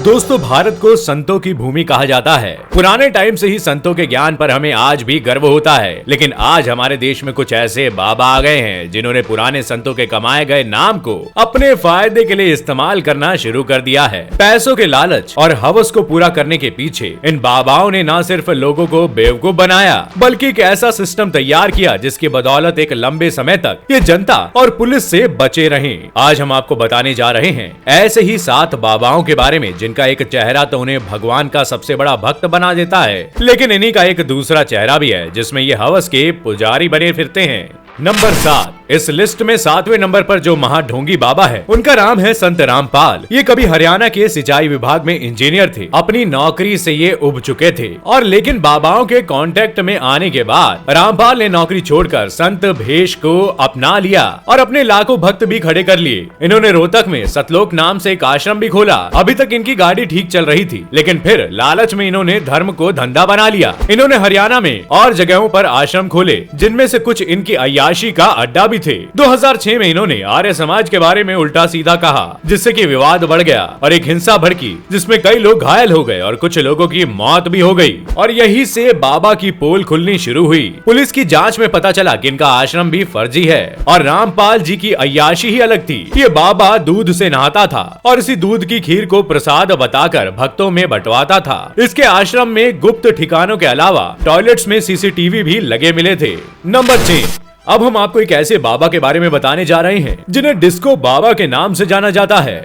दोस्तों, भारत को संतों की भूमि कहा जाता है। पुराने टाइम से ही संतों के ज्ञान पर हमें आज भी गर्व होता है। लेकिन आज हमारे देश में कुछ ऐसे बाबा आ गए हैं जिन्होंने पुराने संतों के कमाए गए नाम को अपने फायदे के लिए इस्तेमाल करना शुरू कर दिया है। पैसों के लालच और हवस को पूरा करने के पीछे इन बाबाओं ने न सिर्फ लोगों को बेवकूफ बनाया, बल्कि एक ऐसा सिस्टम तैयार किया जिसकी बदौलत एक लंबे समय तक ये जनता और पुलिस से बचे रहे। आज हम आपको बताने जा रहे हैं ऐसे ही 7 बाबाओं के बारे में जिनका एक चेहरा तो उन्हें भगवान का सबसे बड़ा भक्त बना देता है, लेकिन इन्हीं का एक दूसरा चेहरा भी है जिसमें ये हवस के पुजारी बने फिरते हैं। नंबर 7, इस लिस्ट में 7वें नंबर पर जो महाढोंगी बाबा है उनका नाम है संत रामपाल। ये कभी हरियाणा के सिंचाई विभाग में इंजीनियर थे। अपनी नौकरी से ये उब चुके थे और लेकिन बाबाओं के कांटेक्ट में आने के बाद रामपाल ने नौकरी छोड़कर संत भेष को अपना लिया और अपने लाखों भक्त भी खड़े कर लिए। इन्होंने रोहतक में सतलोक नाम से एक आश्रम भी खोला। अभी तक इनकी गाड़ी ठीक चल रही थी, लेकिन फिर लालच में इन्होंने धर्म को धंधा बना लिया। इन्होंने हरियाणा में और जगहों पर आश्रम खोले, जिनमें से कुछ इनकी अय्याशी का अड्डा भी थे। 2006 में इन्होंने आर्य समाज के बारे में उल्टा सीधा कहा, जिससे कि विवाद बढ़ गया और एक हिंसा भड़की, जिसमें कई लोग घायल हो गए और कुछ लोगों की मौत भी हो गई। और यही से बाबा की पोल खुलनी शुरू हुई। पुलिस की जांच में पता चला कि इनका आश्रम भी फर्जी है और रामपाल जी की अय्याशी ही अलग थी। ये बाबा दूध से नहाता था और इसी दूध की खीर को प्रसाद बताकर भक्तों में बंटवाता था। इसके आश्रम में गुप्त ठिकानों के अलावा टॉयलेट्स में सीसीटीवी भी लगे मिले थे। नंबर 6, अब हम आपको एक ऐसे बाबा के बारे में बताने जा रहे हैं जिन्हें डिस्को बाबा के नाम से जाना जाता है।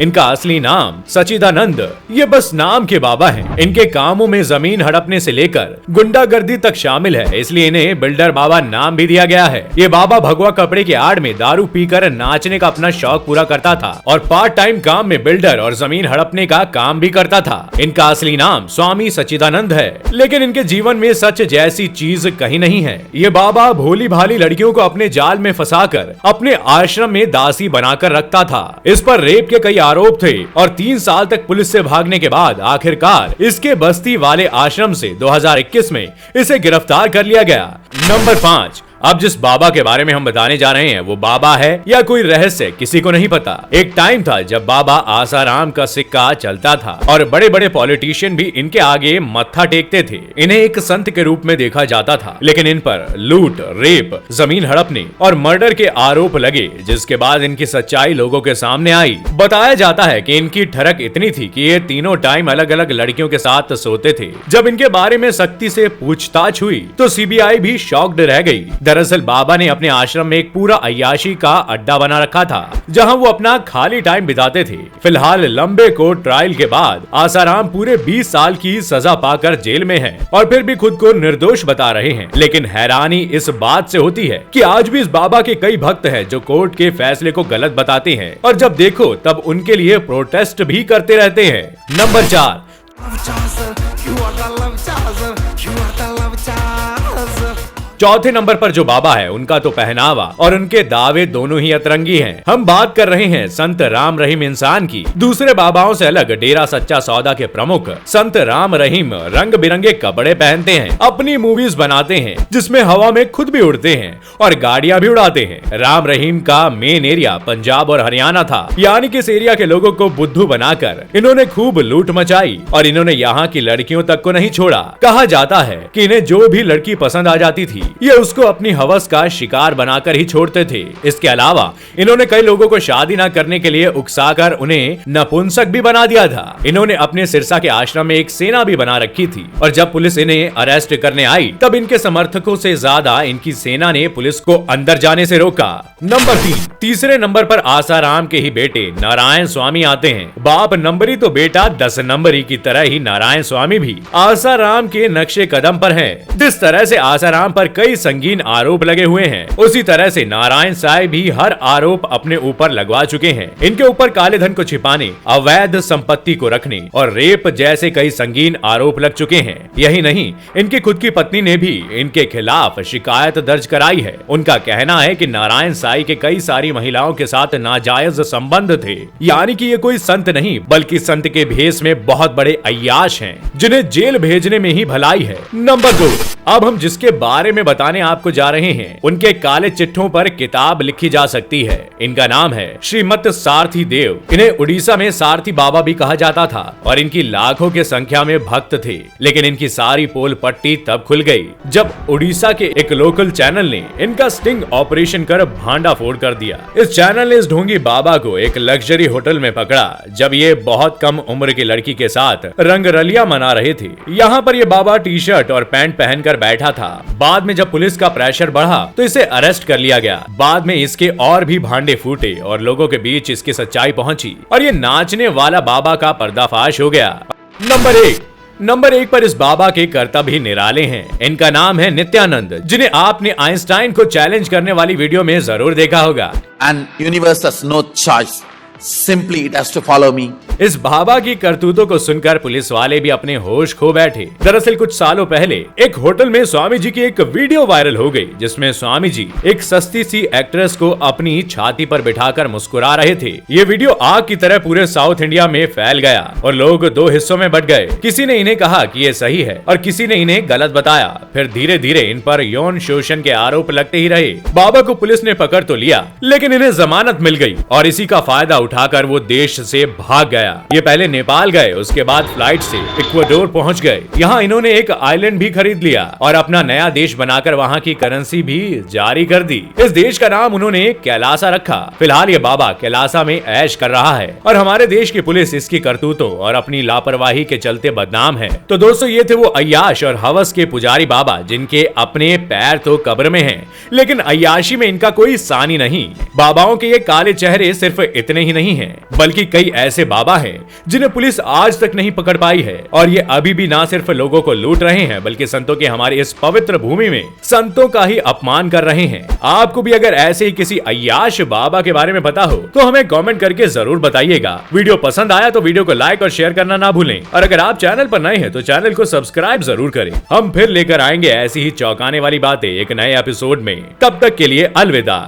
इनका असली नाम सचिदानंद। ये बस नाम के बाबा हैं। इनके कामों में जमीन हड़पने से लेकर गुंडागर्दी तक शामिल है, इसलिए इन्हें बिल्डर बाबा नाम भी दिया गया है। ये बाबा भगवा कपड़े के आड़ में दारू पीकर नाचने का अपना शौक पूरा करता था और पार्ट टाइम काम में बिल्डर और जमीन हड़पने का काम भी करता था। इनका असली नाम स्वामी सचिदानंद है, लेकिन इनके जीवन में सच जैसी चीज कहीं नहीं है। ये बाबा भोली भाली लड़कियों को अपने जाल में फंसाकर अपने आश्रम में दासी बनाकर रखता था। इस पर रेप के कई आरोप थे और 3 साल तक पुलिस से भागने के बाद आखिरकार इसके बस्ती वाले आश्रम से 2021 में इसे गिरफ्तार कर लिया गया। नंबर 5, अब जिस बाबा के बारे में हम बताने जा रहे हैं वो बाबा है या कोई रहस्य किसी को नहीं पता। एक टाइम था जब बाबा आसाराम का सिक्का चलता था और बड़े बड़े पॉलिटिशियन भी इनके आगे मत्था टेकते थे। इन्हें एक संत के रूप में देखा जाता था, लेकिन इन पर लूट, रेप, जमीन हड़पने और मर्डर के आरोप लगे, जिसके बाद इनकी सच्चाई लोगों के सामने आई। बताया जाता है कि इनकी ठरक इतनी थी कि ये तीनों टाइम अलग अलग लड़कियों के साथ सोते थे। जब इनके बारे में सख्ती से पूछताछ हुई तो सीबीआई भी शॉक्ड रह गई। दरअसल बाबा ने अपने आश्रम में एक पूरा अय्याशी का अड्डा बना रखा था, जहां वो अपना खाली टाइम बिताते थे। फिलहाल लंबे कोर्ट ट्रायल के बाद आसाराम पूरे 20 साल की सजा पाकर जेल में है और फिर भी खुद को निर्दोष बता रहे हैं। लेकिन हैरानी इस बात से होती है कि आज भी इस बाबा के कई भक्त हैं जो कोर्ट के फैसले को गलत बताते हैं और जब देखो तब उनके लिए प्रोटेस्ट भी करते रहते हैं। नंबर 4, चौथे नंबर पर जो बाबा है उनका तो पहनावा और उनके दावे दोनों ही अतरंगी हैं। हम बात कर रहे हैं संत राम रहीम इंसान की। दूसरे बाबाओं से अलग डेरा सच्चा सौदा के प्रमुख संत राम रहीम रंग बिरंगे कपड़े पहनते हैं, अपनी मूवीज बनाते हैं जिसमें हवा में खुद भी उड़ते हैं और गाड़ियां भी उड़ाते हैं। राम रहीम का मेन एरिया पंजाब और हरियाणा था, यानी कि इस एरिया के लोगों को बुद्धू बनाकर इन्होंने खूब लूट मचाई और इन्होंने यहाँ की लड़कियों तक को नहीं छोड़ा। कहा जाता है कि इन्हें जो भी लड़की पसंद आ जाती थी ये उसको अपनी हवस का शिकार बनाकर ही छोड़ते थे। इसके अलावा इन्होंने कई लोगों को शादी न करने के लिए उकसाकर उन्हें नपुंसक भी बना दिया था। इन्होंने अपने सिरसा के आश्रम में एक सेना भी बना रखी थी और जब पुलिस इन्हें अरेस्ट करने आई तब इनके समर्थकों से ज्यादा इनकी सेना ने पुलिस को अंदर जाने से रोका। नंबर 3, तीसरे नंबर पर आसाराम के ही बेटे नारायण स्वामी आते हैं। बाप नंबरी तो बेटा 10 नंबरी की तरह ही नारायण स्वामी भी आसाराम के नक्शे कदम पर है। जिस तरह से आसाराम पर कई संगीन आरोप लगे हुए हैं, उसी तरह से नारायण साय भी हर आरोप अपने ऊपर लगवा चुके हैं। इनके ऊपर काले धन को छिपाने, अवैध संपत्ति को रखने और रेप जैसे कई संगीन आरोप लग चुके हैं। यही नहीं, इनकी खुद की पत्नी ने भी इनके खिलाफ शिकायत दर्ज कराई है। उनका कहना है कि नारायण साई के कई सारी महिलाओं के साथ नाजायज संबंध थे, यानी कि ये कोई संत नहीं बल्कि संत के भेष में बहुत बड़े अय्याश हैं जिन्हें जेल भेजने में ही भलाई है। नंबर 2, अब हम जिसके बारे में बताने आपको जा रहे हैं उनके काले चिट्ठों पर किताब लिखी जा सकती है। इनका नाम है श्रीमत सारथी देव। इन्हें उड़ीसा में सारथी बाबा भी कहा जाता था और इनकी लाखों की संख्या में भक्त थे। लेकिन इनकी सारी पोल पट्टी तब खुल गई जब उड़ीसा के एक लोकल चैनल ने इनका स्टिंग ऑपरेशन कर भांडा फोड़ कर दिया। इस चैनल ने इस ढोंगी बाबा को एक लग्जरी होटल में पकड़ा जब ये बहुत कम उम्र की लड़की के साथ रंगरलिया मना रहे थे। यहाँ पर ये बाबा टी शर्ट और पैंट पहनकर बैठा था। बाद में जब पुलिस का प्रेशर बढ़ा तो इसे अरेस्ट कर लिया गया। बाद में इसके और भी भांडे फूटे और लोगों के बीच इसकी सच्चाई पहुंची और ये नाचने वाला बाबा का पर्दाफाश हो गया। नंबर एक पर इस बाबा के कर्तव्य ही निराले हैं। इनका नाम है नित्यानंद, जिन्हें आपने आइंस्टाइन को चैलेंज करने वाली वीडियो में जरूर देखा होगा। And universe has no choice. Simply it has to follow me. इस बाबा की करतूतों को सुनकर पुलिस वाले भी अपने होश खो बैठे। दरअसल कुछ सालों पहले एक होटल में स्वामी जी की एक वीडियो वायरल हो गई जिसमें स्वामी जी एक सस्ती सी एक्ट्रेस को अपनी छाती पर बिठाकर मुस्कुरा रहे थे। ये वीडियो आग की तरह पूरे साउथ इंडिया में फैल गया और लोग दो हिस्सों में बट गए। किसी ने इन्हें कहा कि ये सही है और किसी ने इन्हें गलत बताया। फिर धीरे धीरे इन पर यौन शोषण के आरोप लगते ही रहे। बाबा को पुलिस ने पकड़ तो लिया लेकिन इन्हें जमानत मिल गई और इसी का फायदा उठाकर वो देश से भाग गया। ये पहले नेपाल गए, उसके बाद फ्लाइट से इक्वाडोर पहुंच गए। यहाँ इन्होंने एक आइलैंड भी खरीद लिया और अपना नया देश बनाकर वहाँ की करेंसी भी जारी कर दी। इस देश का नाम उन्होंने कैलासा रखा। फिलहाल ये बाबा कैलासा में ऐश कर रहा है और हमारे देश की पुलिस इसकी करतूतों और अपनी लापरवाही के चलते बदनाम है। तो दोस्तों ये थे वो अय्याश और हवस के पुजारी बाबा जिनके अपने पैर तो कब्र में हैं, लेकिन अय्याशी में इनका कोई सानी नहीं। बाबाओं के ये काले चेहरे सिर्फ इतने ही नहीं हैं, बल्कि कई ऐसे बाबा हैं जिन्हें पुलिस आज तक नहीं पकड़ पाई है और ये अभी भी ना सिर्फ लोगों को लूट रहे हैं बल्कि संतों की हमारी इस पवित्र भूमि में संतों का ही अपमान कर रहे हैं। आपको भी अगर ऐसे ही किसी अय्याश बाबा के बारे में पता हो तो हमें कमेंट करके जरूर बताइएगा। वीडियो पसंद आया तो वीडियो को लाइक और शेयर करना ना भूलें और अगर आप चैनल पर नए हैं तो चैनल को सब्सक्राइब जरूर करें। हम फिर लेकर आएंगे ऐसी ही चौंकाने वाली बातें एक नए एपिसोड में। तब तक के लिए अलविदा।